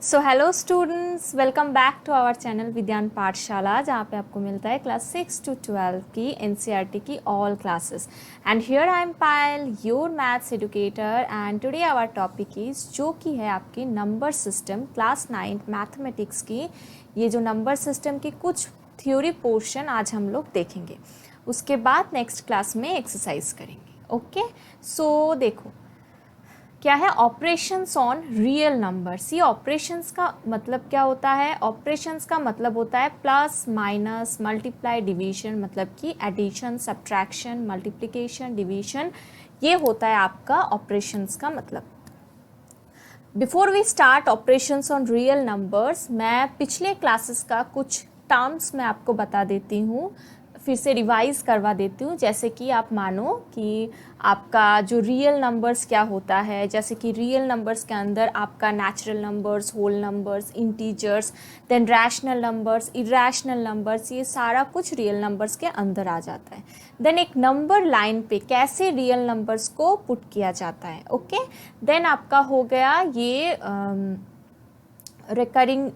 So hello students, welcome back to our channel Vigyan Pathshala, जहाँ पे आपको मिलता है क्लास 6 to 12 की एनसीईआरटी की all classes. And here I am Payal, your maths educator, and today our topic is जो कि है आपकी नंबर सिस्टम क्लास 9 मैथमेटिक्स की। ये जो नंबर सिस्टम की कुछ थ्योरी पोर्शन आज हम लोग देखेंगे, उसके बाद नेक्स्ट क्लास में एक्सरसाइज करेंगे। ओके, सो देखो क्या है ऑपरेशंस ऑन रियल नंबर्स। ये ऑपरेशंस का मतलब क्या होता है? ऑपरेशंस का मतलब होता है प्लस माइनस मल्टीप्लाई डिवीजन, मतलब कि एडिशन सब्ट्रैक्शन मल्टीप्लिकेशन डिवीजन, ये होता है आपका ऑपरेशंस का मतलब। Before we start operations on real numbers, मैं पिछले क्लासेस का कुछ टर्म्स मैं आपको बता देती हूँ, फिर से रिवाइज करवा देती हूँ। जैसे कि आप मानो कि आपका जो रियल नंबर्स क्या होता है, जैसे कि रियल नंबर्स के अंदर आपका natural numbers, whole numbers, integers, then rational numbers, irrational numbers, ये सारा कुछ रियल नंबर्स के अंदर आ जाता है। देन एक नंबर लाइन पे कैसे रियल नंबर्स को पुट किया जाता है। ओके, देन आपका हो गया ये रिकरिंग,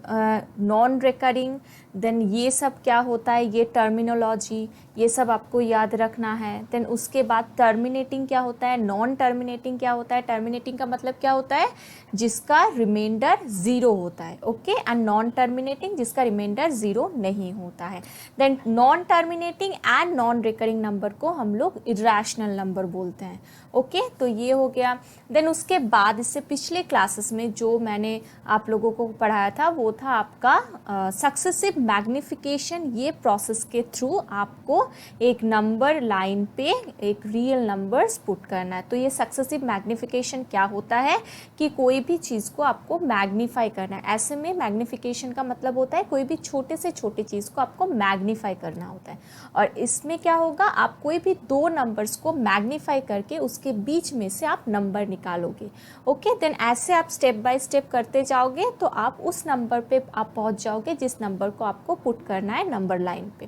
नॉन रिकरिंग, देन ये सब क्या होता है, ये टर्मिनोलॉजी, ये सब आपको याद रखना है। देन उसके बाद टर्मिनेटिंग क्या होता है, नॉन टर्मिनेटिंग क्या होता है। टर्मिनेटिंग का मतलब क्या होता है, जिसका रिमाइंडर ज़ीरो होता है। ओके, एंड नॉन टर्मिनेटिंग जिसका रिमाइंडर ज़ीरो नहीं होता है। Then non terminating and non recurring number को हम लोग इरेशनल नंबर बोलते हैं। ओके, तो ये हो गया। देन उसके बाद इससे पिछले क्लासेस में जो मैंने आप लोगों को पढ़ाया था वो था आपका सक्सेसिव मैग्निफिकेशन। ये प्रोसेस के थ्रू आपको एक नंबर लाइन पे एक रियल नंबर्स पुट करना है। तो ये सक्सेसिव मैग्निफिकेशन क्या होता है कि कोई भी चीज़ को आपको मैग्नीफाई करना है। ऐसे में मैग्निफिकेशन का मतलब होता है कोई भी छोटे से छोटे चीज़ को आपको मैग्नीफाई करना होता है। और इसमें क्या होगा, आप कोई भी दो नंबर्स को मैग्नीफाई करके उसके बीच में से आप नंबर निकालोगे। ओके, देन ऐसे आप स्टेप बाय स्टेप करते जाओगे तो आप उस नंबर पे आप पहुंच जाओगे जिस नंबर को आपको पुट करना है नंबर लाइन पे।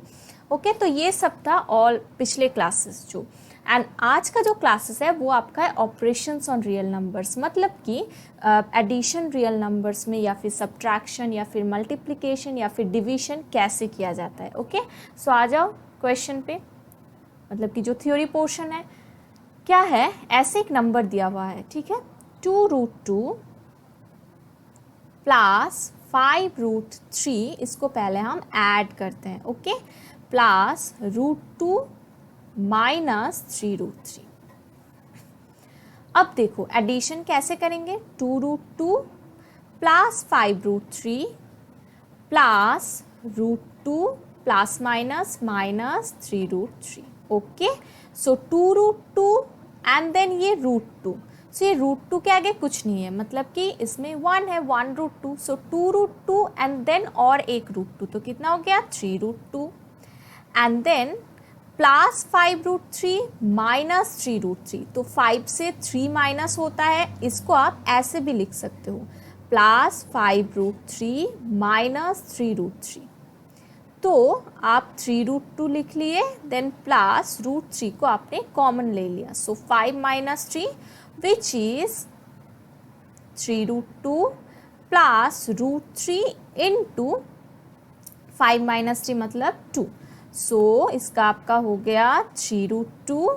ओके, तो ये सब था ऑल पिछले क्लासेस जो। एंड आज का जो क्लासेस है वो आपका है ऑपरेशंस ऑन रियल नंबर्स, मतलब कि एडिशन रियल नंबर्स में या फिर सब्ट्रैक्शन या फिर मल्टीप्लिकेशन या फिर डिवीजन कैसे किया जाता है। ओके, सो आ जाओ क्वेश्चन पे, मतलब कि जो थ्योरी पोर्शन है क्या है। ऐसे एक नंबर दिया हुआ है, ठीक है, 2√2 प्लस 5√3, इसको पहले हम ऐड करते हैं। Okay, plus √2 minus 3√3। अब देखो एडिशन कैसे करेंगे, 2√2 plus 5√3 plus √2 plus minus minus 3√3। Okay, so 2√2 and then ये √2। सो ये √2 के आगे कुछ नहीं है, मतलब कि इसमें 1 है, 1√2। सो 2√2 एंड देन और एक √2, तो कितना हो गया 3√2। एंड देन प्लस 5√3 माइनस 3√3, तो 5 से 3 माइनस होता है, इसको आप ऐसे भी लिख सकते हो, प्लस 5√3 माइनस 3√3। तो आप 3√2 लिख लिए, देन प्लस √3 को आपने कॉमन ले लिया। सो 5 minus 3 which is 3√2 plus √3 into 5 minus 3 मतलब 2। सो इसका आपका हो गया 3√2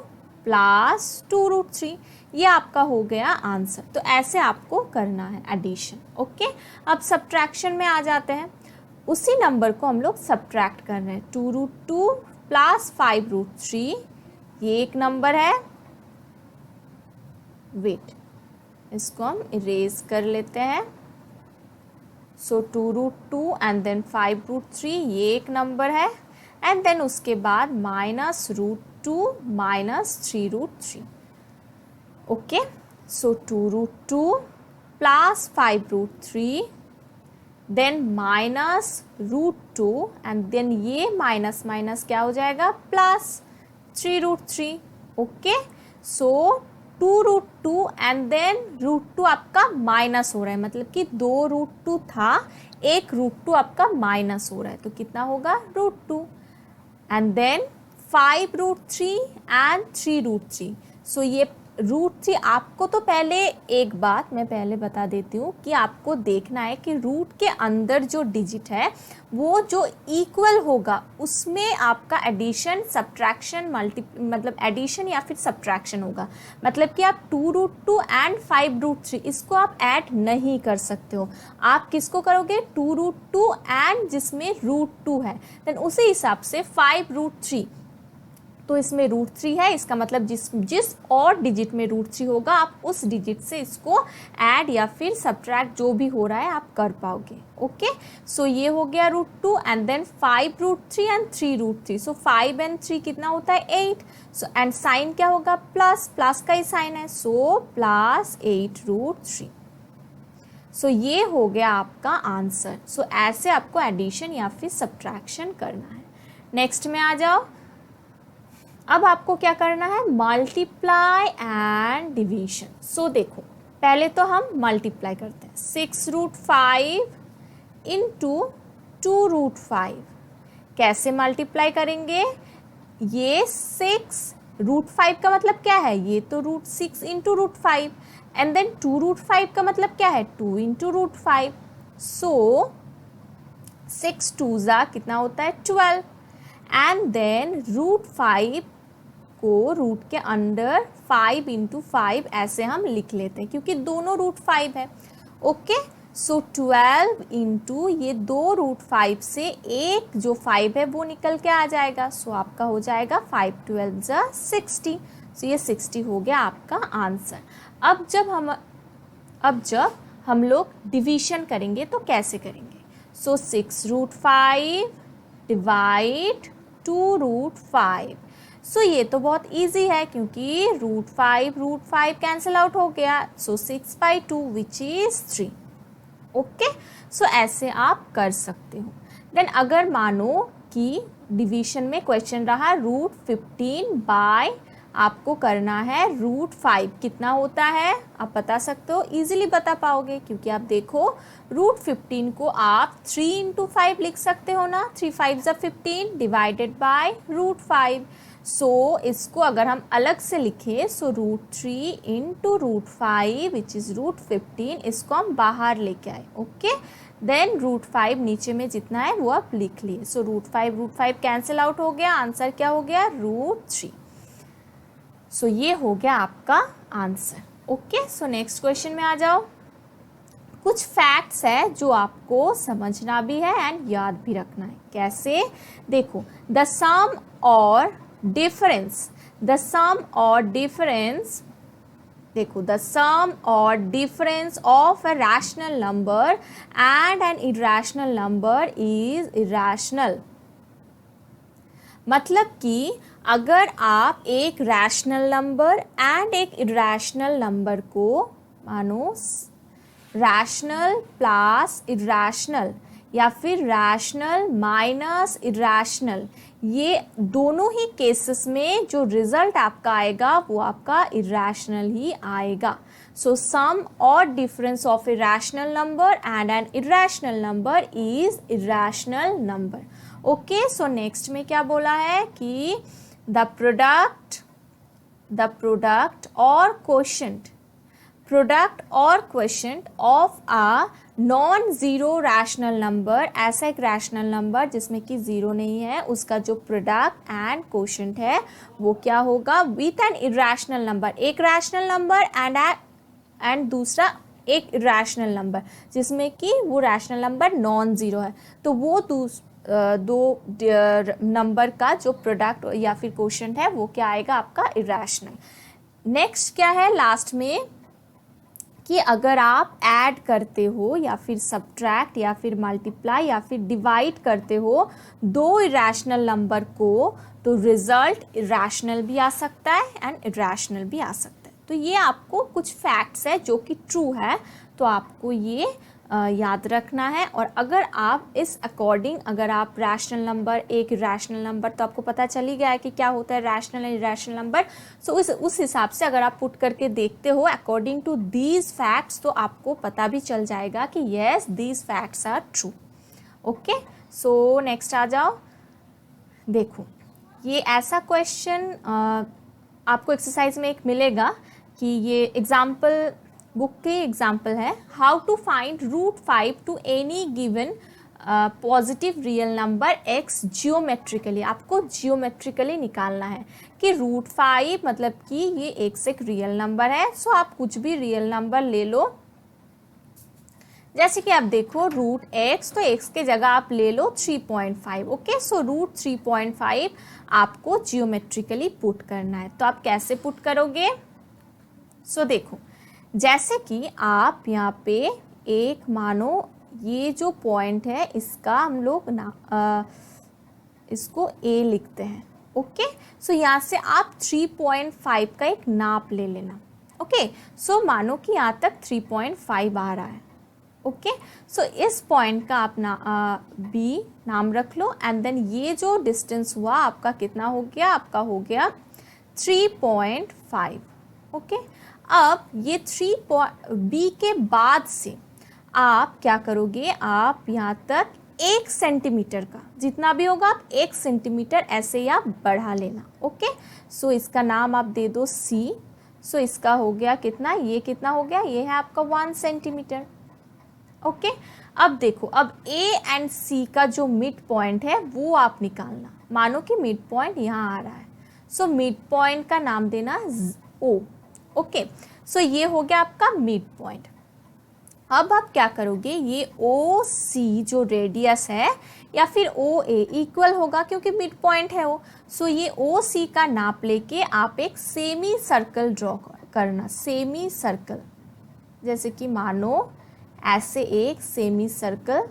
प्लस 2√3, ये आपका हो गया आंसर। तो ऐसे आपको करना है एडिशन। ओके, अब सब्ट्रैक्शन में आ जाते हैं। उसी नंबर को हम लोग सब्ट्रैक्ट कर रहे हैं, 2√2 प्लस 5√3, ये एक नंबर है। वेट, इसको हम इरेज कर लेते हैं। सो 2√2 एंड देन 5√3, ये एक नंबर है। एंड देन उसके बाद minus √2 minus 3√3। Okay, so 2√2 plus 5√3 then minus √2 and then ये माइनस माइनस क्या हो जाएगा, plus 3√3। Okay, so 2√2 and then √2 आपका माइनस हो रहा है, मतलब कि 2√2 था, एक √2 आपका माइनस हो रहा है, तो कितना होगा √2। एंड देन 5√3 एंड 3√3, सो ये √3 आपको तो पहले एक बात मैं पहले बता देती हूँ कि आपको देखना है कि रूट के अंदर जो डिजिट है वो जो इक्वल होगा उसमें आपका एडिशन सब्ट्रैक्शन मतलब एडिशन या फिर सब्ट्रैक्शन होगा। मतलब कि आप 2√2 एंड 5√3 इसको आप ऐड नहीं कर सकते हो। आप किसको करोगे 2√2 एंड जिसमें √2 है, देन उसी हिसाब से 5√3, तो इसमें √3 है, इसका मतलब जिस और डिजिट में √3 होगा आप उस डिजिट से इसको ऐड या फिर सब्ट्रैक्ट जो भी हो रहा है आप कर पाओगे। ओके, सो ये हो गया √2 and then 5√3 and 3√3। So 5 and 3 कितना होता है 8। सो एंड साइन क्या होगा प्लस का ही साइन है, सो प्लस 8√3। सो ये हो गया आपका आंसर। सो ऐसे आपको एडिशन या फिर सब्ट्रैक्शन करना है। नेक्स्ट में आ जाओ। अब आपको क्या करना है मल्टीप्लाई एंड डिवीजन। सो देखो पहले तो हम मल्टीप्लाई करते हैं 6√5 इंटू 2√5। कैसे मल्टीप्लाई करेंगे, ये 6√5 का मतलब क्या है, ये तो √6 इंटू √5 एंड देन 2√5 का मतलब क्या है 2 इंटू √5। सो 6 2 जा कितना होता है 12 एंड देन √5 को रूट के अंडर 5 इंटू 5 ऐसे हम लिख लेते हैं क्योंकि दोनों √5 है। ओके, सो 12 इंटू ये 2 √5 से एक जो 5 है वो निकल के आ जाएगा। सो आपका हो जाएगा 5 12 जा 60। सो ये 60 हो गया आपका आंसर। अब जब हम लोग डिवीजन करेंगे तो कैसे करेंगे, सो 6√5 डिवाइड 2√5। सो ये तो बहुत इजी है क्योंकि √5 कैंसिल आउट हो गया। सो 6/2 विच इज 3। ओके, सो ऐसे आप कर सकते हो। देन अगर मानो कि डिवीजन में क्वेश्चन रहा √15 बाय आपको करना है √5 कितना होता है आप बता सकते हो, इजीली बता पाओगे क्योंकि आप देखो √15 को आप 3 इंटू 5 लिख सकते हो ना, 3 5 जा 15 डिवाइडेड बाय √5। सो इसको अगर हम अलग से लिखें सो √3 इंटू √5 विच इज √15, इसको हम बाहर लेके आए। ओके, देन √5 नीचे में जितना है वो आप लिख लिए। सो √5 कैंसिल आउट हो गया, आंसर क्या हो गया √3। सो ये हो गया आपका answer. Okay, so next question में आ जाओ। कुछ फैक्ट्स है जो आपको समझना भी है एंड याद भी रखना है। कैसे, देखो द सम और डिफरेंस देखो द सम और difference of a rational number and an irrational number is irrational. मतलब कि अगर आप एक रैशनल नंबर एंड एक इरेशनल नंबर को मानो रैशनल प्लस इरेशनल या फिर रैशनल माइनस इरेशनल, ये दोनों ही केसेस में जो रिजल्ट आपका आएगा वो आपका इरेशनल ही आएगा। सो सम और difference of a rational number and an irrational number is irrational number. Okay, so next में क्या बोला है कि द प्रोडक्ट और quotient of a non zero rational number, ऐसा एक रैशनल नंबर जिसमें कि ज़ीरो नहीं है, उसका जो प्रोडक्ट एंड क्वोशिएंट है वो क्या होगा विथ एन इरेशनल नंबर, एक रैशनल नंबर एंड दूसरा एक इरेशनल नंबर जिसमें कि वो रैशनल नंबर नॉन ज़ीरो है, तो वो दो नंबर का जो प्रोडक्ट या फिर क्वोशिएंट है वो क्या आएगा आपका इरेशनल। नेक्स्ट क्या है लास्ट में कि अगर आप ऐड करते हो या फिर सब्ट्रैक्ट या फिर मल्टीप्लाई या फिर डिवाइड करते हो दो इरेशनल नंबर को, तो रिजल्ट इरेशनल भी आ सकता है एंड इरेशनल भी आ सकता है। तो ये आपको कुछ फैक्ट्स है जो कि ट्रू है, तो आपको ये याद रखना है। और अगर आप इस अकॉर्डिंग अगर आप रैशनल नंबर एक रैशनल नंबर, तो आपको पता चल ही गया है कि क्या होता है रैशनल एंड इरेशनल नंबर। सो उस हिसाब से अगर आप पुट करके देखते हो अकॉर्डिंग टू दीज फैक्ट्स, तो आपको पता भी चल जाएगा कि yes these facts are true. Okay, so next आ जाओ। देखो ये ऐसा क्वेश्चन आपको एक्सरसाइज में एक मिलेगा कि ये एग्जाम्पल बुक के एग्जाम्पल है, how to find root 5 to any given positive real number x geometrically. आपको जियोमेट्रिकली निकालना है कि रूट 5 मतलब कि ये x एक रियल नंबर है। सो आप कुछ भी रियल नंबर ले लो, जैसे कि आप देखो रूट x, तो x के जगह आप ले लो 3.5। ओके, सो रूट 3.5 आपको जियोमेट्रिकली पुट करना है। तो आप कैसे पुट करोगे? सो देखो, जैसे कि आप यहाँ पे एक मानो ये जो पॉइंट है इसका हम लोग इसको A लिखते हैं। ओके, सो यहाँ से आप 3.5 का एक नाप ले लेना। ओके, सो मानो कि यहाँ तक 3.5 आ रहा है। ओके, सो इस पॉइंट का आप B नाम रख लो, एंड देन ये जो डिस्टेंस हुआ आपका कितना हो गया? आपका हो गया 3.5। ओके, अब ये B के बाद से आप क्या करोगे? आप यहाँ तक 1 सेंटीमीटर का जितना भी होगा आप 1 सेंटीमीटर ऐसे ही आप बढ़ा लेना। ओके, सो इसका नाम आप दे दो C। सो इसका हो गया कितना? ये कितना हो गया? ये है आपका 1 सेंटीमीटर। ओके, अब देखो, अब A एंड C का जो मिड पॉइंट है वो आप निकालना। मानो कि मिड पॉइंट यहाँ आ रहा है, सो मिड पॉइंट का नाम देना O। ओके, सो ये हो गया आपका मिड पॉइंट। अब आप क्या करोगे? ये OC जो रेडियस है या फिर OA इक्वल होगा क्योंकि मिड पॉइंट है वो। सो ये OC का नाप लेके आप एक सेमी सर्कल ड्रॉ करना। सेमी सर्कल, जैसे कि मानो ऐसे एक सेमी सर्कल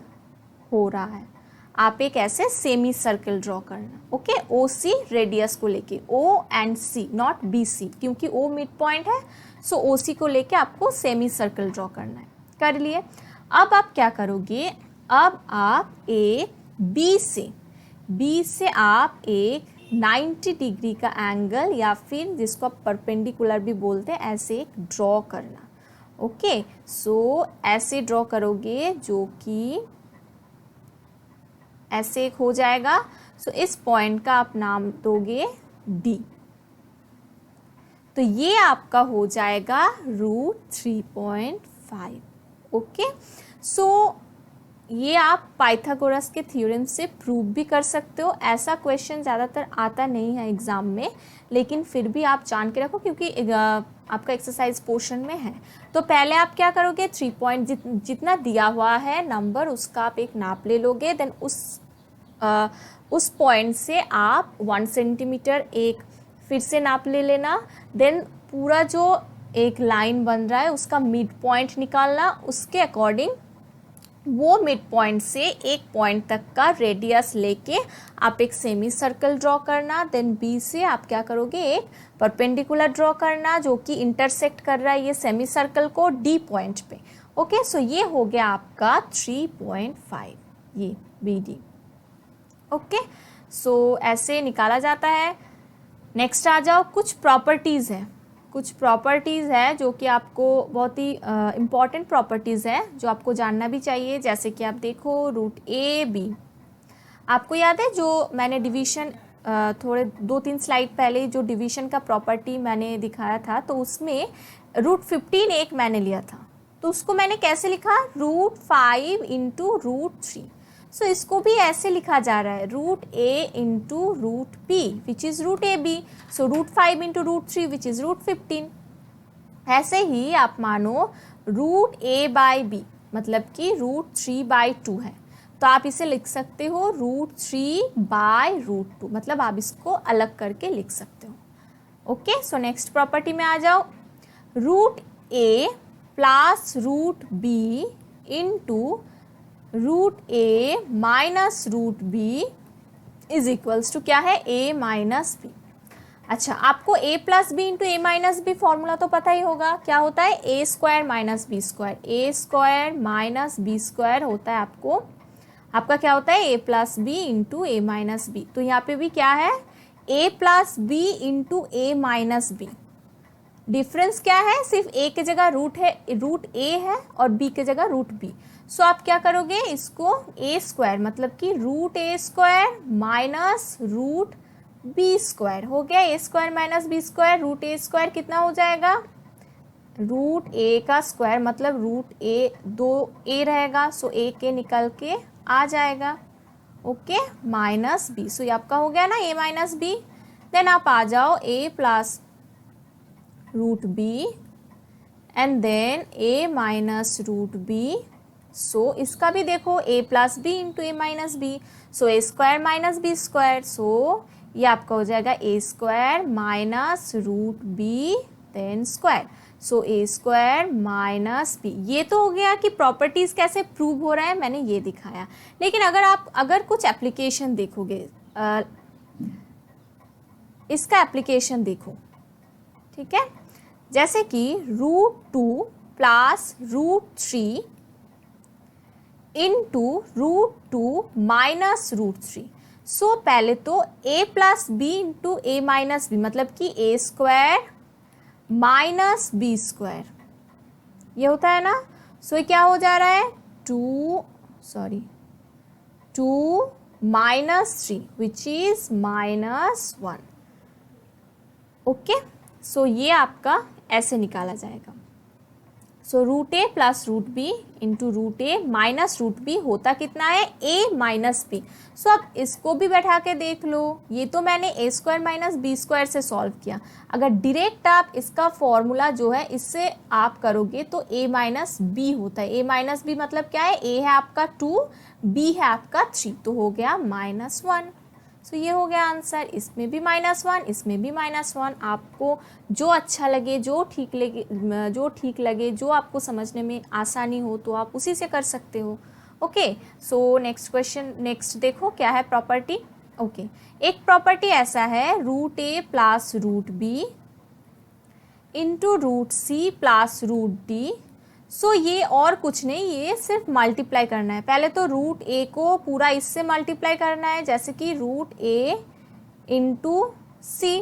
हो रहा है, आप एक ऐसे सेमी सर्कल ड्रॉ करना। ओके, OC रेडियस को लेके, O and C not BC, क्योंकि O मिड पॉइंट है। सो OC को लेके आपको सेमी सर्कल ड्रॉ करना है। कर लिए। अब आप क्या करोगे? अब आप एक B से आप एक 90 डिग्री का एंगल या फिर जिसको आप परपेंडिकुलर भी बोलते हैं ऐसे एक ड्रॉ करना। ओके, सो ऐसे ड्रॉ करोगे जो कि ऐसे एक हो जाएगा। सो इस पॉइंट का आप नाम दोगे D। तो ये आपका हो जाएगा रूट 3.5। ओके, सो ये आप पाइथागोरस के थ्योरम से प्रूव भी कर सकते हो। ऐसा क्वेश्चन ज़्यादातर आता नहीं है एग्ज़ाम में, लेकिन फिर भी आप जान के रखो क्योंकि आपका एक्सरसाइज पोर्शन में है। तो पहले आप क्या करोगे? 3 पॉइंट जितना दिया हुआ है नंबर उसका आप एक नाप ले लोगे। देन उस पॉइंट से आप 1 सेंटीमीटर एक फिर से नाप ले लेना। देन पूरा जो एक लाइन बन रहा है उसका मिड पॉइंट निकालना। उसके अकॉर्डिंग वो मिड पॉइंट से एक पॉइंट तक का रेडियस लेके आप एक सेमी सर्कल ड्रॉ करना। देन B से आप क्या करोगे? एक परपेंडिकुलर ड्रॉ करना जो कि इंटरसेक्ट कर रहा है ये सेमी सर्कल को D पॉइंट पे। ओके, सो ये हो गया आपका 3.5, ये BD। ओके, सो ऐसे निकाला जाता है। नेक्स्ट आ जाओ, कुछ प्रॉपर्टीज़ है। कुछ प्रॉपर्टीज़ है जो कि आपको बहुत ही इम्पॉर्टेंट प्रॉपर्टीज़ है जो आपको जानना भी चाहिए। जैसे कि आप देखो रूट AB, आपको याद है जो मैंने डिवीज़न थोड़े 2-3 स्लाइड पहले जो डिवीज़न का प्रॉपर्टी मैंने दिखाया था, तो उसमें रूट 15 एक मैंने लिया था। तो उसको मैंने कैसे लिखा? Root 5 into root 3। सो इसको भी ऐसे लिखा जा रहा है, root A into root B which is root AB। So root 5 into root 3 which is root 15। ऐसे ही आप मानो रूट A बाई B मतलब कि रूट 3/2 है, तो आप इसे लिख सकते हो रूट 3/√2, मतलब आप इसको अलग करके लिख सकते हो। ओके, सो नेक्स्ट प्रॉपर्टी में आ जाओ। Root A plus root B into root A minus root B is equals to क्या है? A minus B। अच्छा, आपको A plus B into A minus B formula तो पता ही होगा, क्या होता है? A square minus B square. A square minus B square होता है आपका क्या होता है? A plus B into A minus B. तो यहाँ पे भी क्या है? A plus B into A minus B. Difference क्या है? सिर्फ A की जगह रूट A है और B की जगह रूट B। सो आप क्या करोगे? इसको A स्क्वायर मतलब कि root A square minus root B square हो गया। A square minus B square, root A square कितना हो जाएगा? रूट ए का स्क्वायर मतलब रूट ए, 2a रहेगा, सो ए के निकल के आ जाएगा, ओके, माइनस बी। सो ये आपका हो गया ना a माइनस बी। देन आप आ जाओ a plus root B and then a minus root B. So इसका भी देखो a plus B into A minus B, so A square minus B square. So ये आपका हो जाएगा A square minus root B then square. So A square minus B. ये तो हो गया कि प्रॉपर्टीज कैसे प्रूव हो रहा है, मैंने ये दिखाया। लेकिन अगर कुछ एप्लीकेशन देखोगे, इसका एप्लीकेशन देखो, ठीक है, जैसे कि √2 प्लस √3 इंटू √2 माइनस √3। सो पहले तो a plus B into A minus B मतलब कि A square minus B square, ये होता है ना। सो ये क्या हो जा रहा है, 2 माइनस 3 विच इज -1, ओके। सो ये आपका ऐसे निकाला जाएगा। सो √a plus √b into √a minus √b होता कितना है, a माइनस बी। सो अब इसको भी बैठा के देख लो, ये तो मैंने a square minus B square से सॉल्व किया। अगर डायरेक्ट आप इसका फॉर्मूला जो है इससे आप करोगे तो a माइनस बी होता है। a माइनस बी मतलब क्या है, a है आपका 2, b है आपका 3, तो हो गया -1। सो ये हो गया आंसर। इसमें भी -1, इसमें भी -1। आपको जो अच्छा लगे, जो ठीक लगे, जो आपको समझने में आसानी हो तो आप उसी से कर सकते हो, okay. So next question, next देखो क्या है प्रॉपर्टी, ओके। एक प्रॉपर्टी ऐसा है √a plus √b into √c plus √d। सो ये और कुछ नहीं, ये सिर्फ मल्टीप्लाई करना है। पहले तो √a को पूरा इससे मल्टीप्लाई करना है, जैसे कि √a into C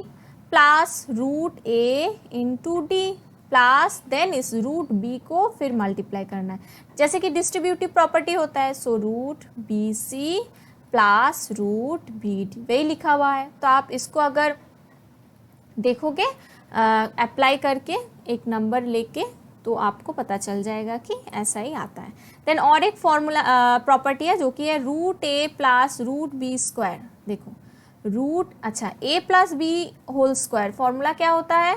plus √a into D plus then इस √b को फिर मल्टीप्लाई करना है, जैसे कि डिस्ट्रीब्यूटिव प्रॉपर्टी होता है। सो √bc प्लस √bd वही लिखा हुआ है। तो आप इसको अगर देखोगे अप्लाई करके एक नंबर लेके तो आपको पता चल जाएगा कि ऐसा ही आता है। देन और एक फॉर्मूला प्रॉपर्टी है जो कि है √a प्लस √b स्क्वायर। देखो a plus b whole square, formula क्या होता है,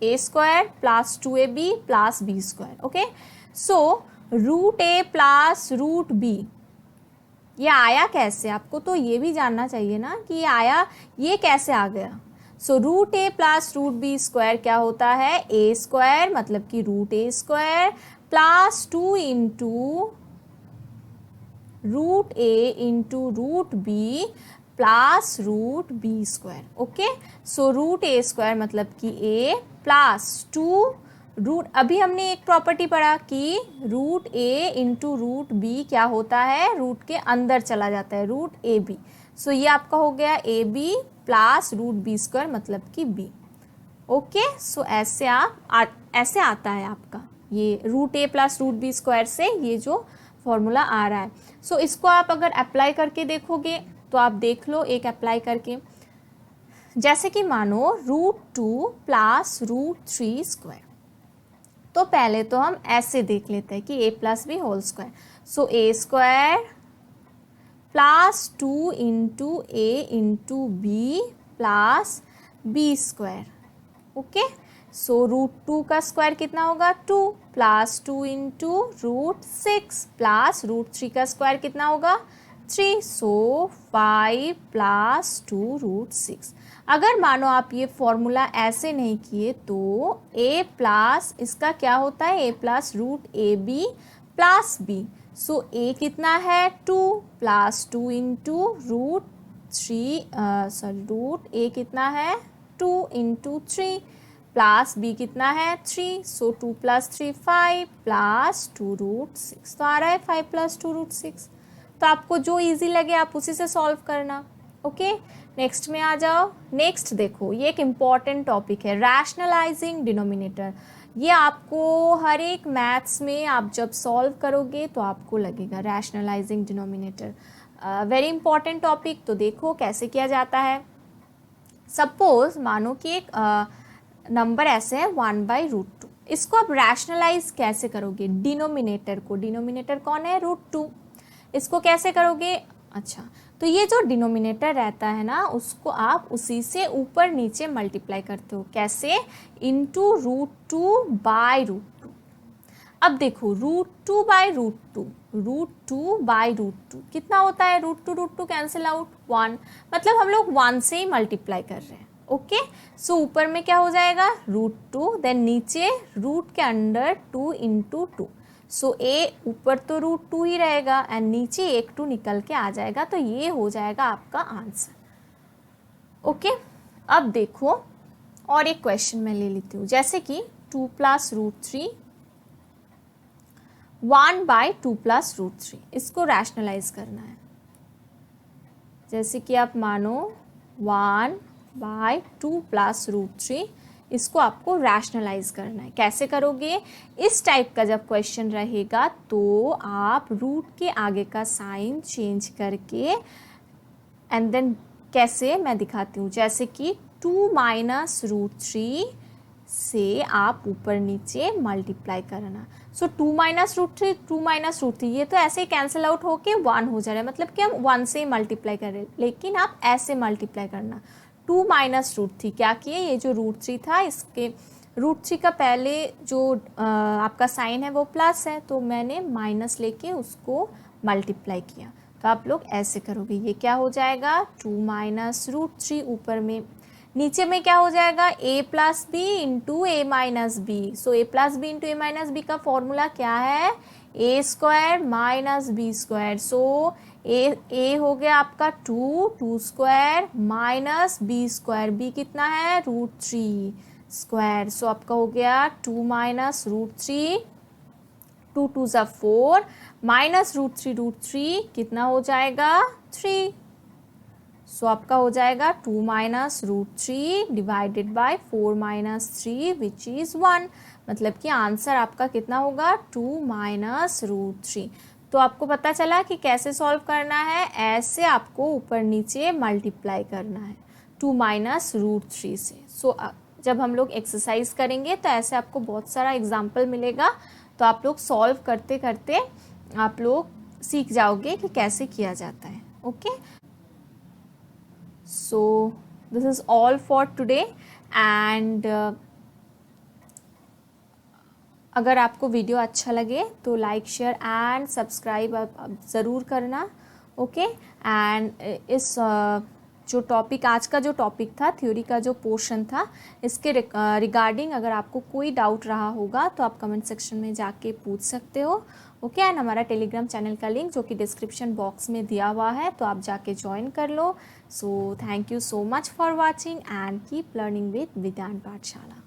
a square plus 2ab plus b square, okay. So √a plus √b ये आया कैसे, आपको तो ये भी जानना चाहिए ना कि ये कैसे आ गया। सो √a प्लस √b स्क्वायर क्या होता है, a स्क्वायर मतलब कि √a square plus 2 into √a into √b plus √b square, okay. So √a square मतलब कि a प्लस 2 अभी हमने एक प्रॉपर्टी पढ़ा कि √a इंटू √b क्या होता है, रूट के अंदर चला जाता है, √ab। सो ये आपका हो गया ab प्लस √b स्क्वायर मतलब कि b, ओके। सो ऐसे ऐसे आता है आपका ये √a प्लस √b स्क्वायर से ये जो फॉर्मूला आ रहा है। सो इसको आप अगर अप्लाई करके देखोगे तो आप देख लो एक अप्लाई करके, जैसे कि मानो √2 प्लस √3 स्क्वायर। तो पहले तो हम ऐसे देख लेते हैं कि a plus B whole square. So a square plus 2 into a into B plus B square, okay. So √2 का स्क्वायर कितना होगा, 2 प्लस 2 इंटू √6 प्लस √3 का स्क्वायर कितना होगा, 3। सो 5 प्लस 2 √6। अगर मानो आप ये फॉर्मूला ऐसे नहीं किए तो a प्लस इसका क्या होता है, a plus √ab plus b। So a कितना है, 2 प्लस 2 इंटू √a कितना है, 2 इंटू 3 प्लस b कितना है, 3। सो 2 प्लस 3 5 प्लस 2 √6, तो आ रहा है 5 प्लस 2 √6। तो आपको जो इजी लगे आप उसी से सॉल्व करना, ओके। नेक्स्ट में आ जाओ। नेक्स्ट देखो ये एक इम्पॉर्टेंट टॉपिक है, रैशनलाइजिंग डिनोमिनेटर। ये आपको हर एक मैथ्स में आप जब सॉल्व करोगे तो आपको लगेगा rationalising denominator, very important topic. तो देखो कैसे किया जाता है। सपोज मानो कि एक नंबर ऐसे है 1/√2, इसको आप रैशनलाइज कैसे करोगे, डिनोमिनेटर को, डिनोमिनेटर कौन है, √2, इसको कैसे करोगे, अच्छा तो ये जो डिनोमिनेटर रहता है ना उसको आप उसी से ऊपर नीचे मल्टीप्लाई करते हो, कैसे, इनटू √2 बाय √2। अब देखो √2 बाय √2, √2 बाय √2 कितना होता है, √2 कैंसिल आउट 1, मतलब हम लोग 1 से ही मल्टीप्लाई कर रहे हैं। ओके, सो ऊपर में क्या हो जाएगा √2, देन नीचे रूट के अंडर 2 इंटू 2, सो ए ऊपर तो √2 ही रहेगा एंड नीचे एक 2 निकल के आ जाएगा, तो ये हो जाएगा आपका आंसर। ओके, अब देखो और एक क्वेश्चन मैं ले लेती हूँ, जैसे कि 2 + √3 1 बाय 2 + √3, इसको रैशनलाइज करना है। जैसे कि आप मानो 1 बाय 2 + √3, इसको आपको रैशनलाइज करना है। कैसे करोगे, इस टाइप का जब क्वेश्चन रहेगा तो आप रूट के आगे का साइन चेंज करके एंड देन कैसे मैं दिखाती हूँ, जैसे कि 2 - √3 से आप ऊपर नीचे मल्टीप्लाई करना। सो 2 - √3, 2 - √3 ये तो ऐसे ही कैंसिल आउट होके 1 हो जा रहा है, मतलब कि हम 1 से ही मल्टीप्लाई कर रहे हैं, लेकिन आप ऐसे मल्टीप्लाई करना। 2 - √3 क्या किए, ये जो √3 था इसके √3 का पहले जो आपका साइन है वो प्लस है, तो मैंने माइनस लेके उसको मल्टीप्लाई किया। तो आप लोग ऐसे करोगे, ये क्या हो जाएगा 2 - √3, ऊपर में नीचे में क्या हो जाएगा a + b into a - b। So a + b into a - b का फॉर्मूला क्या है, a² - b²। सो a हो गया आपका 2, 2² - b², b कितना है √3²। सो आपका हो गया 2 - √3, 2 × 2 = 4 माइनस √3 कितना हो जाएगा 3। सो आपका हो जाएगा 2 - √3 डिवाइडेड बाय 4 - 3 विच इज़ 1, मतलब कि आंसर आपका कितना होगा 2 - √3। तो आपको पता चला कि कैसे सॉल्व करना है, ऐसे आपको ऊपर नीचे मल्टीप्लाई करना है 2 - √3 से। सो जब हम लोग एक्सरसाइज करेंगे तो ऐसे आपको बहुत सारा एग्जाम्पल मिलेगा, तो आप लोग सॉल्व करते करते आप लोग सीख जाओगे कि कैसे किया जाता है। Okay, so this is all for today and अगर आपको वीडियो अच्छा लगे तो लाइक शेयर एंड सब्सक्राइब आप ज़रूर करना। ओके, एंड इस जो टॉपिक आज का जो टॉपिक था, थ्योरी का जो पोर्शन था, इसके रिगार्डिंग अगर आपको कोई डाउट रहा होगा तो आप कमेंट सेक्शन में जाके पूछ सकते हो। ओके, एंड हमारा टेलीग्राम चैनल का लिंक जो कि डिस्क्रिप्शन बॉक्स में दिया हुआ है, तो आप जाके ज्वाइन कर लो। So thank you so much for watching and keep learning with Vigyan पाठशाला।